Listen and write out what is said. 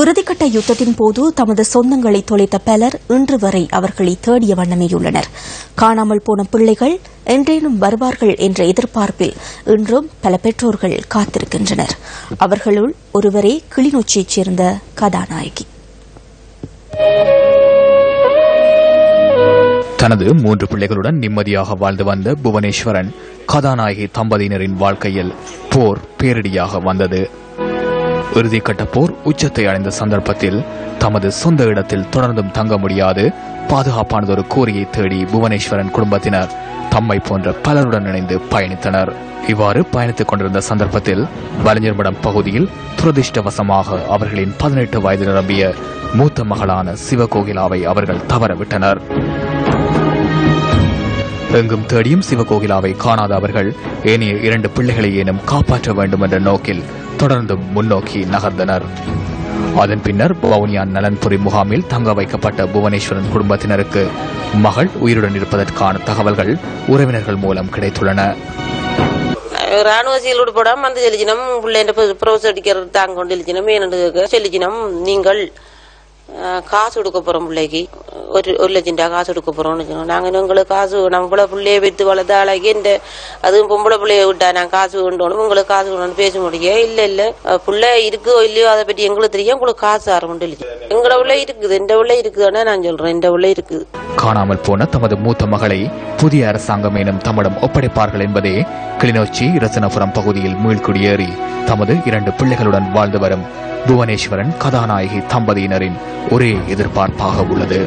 இறுதிக்கட்ட யுத்தத்தின் போது தமது சொந்தங்களை தொலைத்த பலர் இன்று வரை அவர்களை தேடிய வண்ணமேயுள்ளனர். காணாமல் போன பிள்ளைகள் என்றேனும் வருவார்கள் என்ற எதிர்பார்ப்பில் இன்றும் பல பெற்றோர்கள் காத்திருக்கின்றனர். அவர்களுள் ஒருவரே கிளிநொச்சியைச் சேர்ந்த கதாநாயகி. தனது 3 பிள்ளைகளுடன் நிம்மதியாக வாழ்ந்து வந்த புவனேஸ்வரன் கதாநாயகி தம்பதியினரின் வாழ்க்கையில் போர் பேரிடியாக வந்தது. இறுதிக்கட்ட போர் உச்சத்தை அடைந்த சந்தர்ப்பத்தில் தமது சொந்த இடத்தில் தொடர்ந்தும் தங்க முடியாது பாதுகாப்பானதொரு கூரையை தேடி புவனேஸ்வரன் குடும்பத்தினர் தம்மை போன்ற பலருடன் இணைந்து பயணித்தனர். இவ்வாறு பயணித்துக் கொண்டிருந்த சந்தர்ப்பத்தில் வலிஞர்மடம் பகுதியில் துரதிருஷ்டவசமாக அவர்களின் 18 வயது நிரம்பிய மூத்த மகளான சிவகோகிலாவை அவர்கள் தவறவிட்டனர். எங்கும் தேடியும் சிவகோகிலாவை காணாத அவர்கள் ஏனைய 2 பிள்ளைகளை ஏனும் காப்பாற்ற வேண்டும் என்ற நோக்கில் தொடர்ந்து முன்னோக்கி நகர்ந்தனர். அதன் பின்னர் வவுனியான் நலன்புரி முகாமில் தங்க வைக்கப்பட்ட புவனேஸ்வரன் குடும்பத்தினருக்கு மகள் உயிருடன் இருப்பதற்கான தகவல்கள் உறவினர்கள் மூலம் கிடைத்துள்ளன. ராணுவ சீல் உட்படாம வந்து செல்லிச்சினம் பிள்ளைன்ற ப்ரோஸ் அடிக்கிறது தாங்க கொண்டு என்னன்னு செல்லிச்சினம் நீங்கள் காசு கொடுக்க போறோம் பிள்ளைக்கு 1 லட்சம் ரூபாய் காசு கொடுக்க போறோம்னு நாங்க உங்களுக்கு காசு நம்மள பிள்ளைய வைத்து வளர்த்த அழகி இந்த அதுவும் பொம்பளை பிள்ளைய விட்டா நாங்க காசு கொண்டோம் உங்களுக்கு காசு கொண்டு பேச முடியும் இல்ல பிள்ளை இருக்கோ இல்லையோ அதை பற்றி எங்களுக்கு தெரியும் உங்களுக்கு காசு ஆரம்பிட்டு எங்களோட உள்ள இருக்குது இந்த உள்ள இருக்குதுன்னா நான் சொல்றேன் இந்த உள்ள இருக்குது. காணாமல் போன தமது மூத்த மகளை புதிய அரசாங்கம் எனும் தம்மிடம் ஒப்படைப்பார்கள் என்பதே கிளிநொச்சி ரசனபுரம் பகுதியில் மீள்குடியேறி தமது 2 பிள்ளைகளுடன் வாழ்ந்து வரும் புவனேஸ்வரன் கதாநாயகி தம்பதியினரின் ஒரே எதிர்பார்ப்பாக உள்ளது.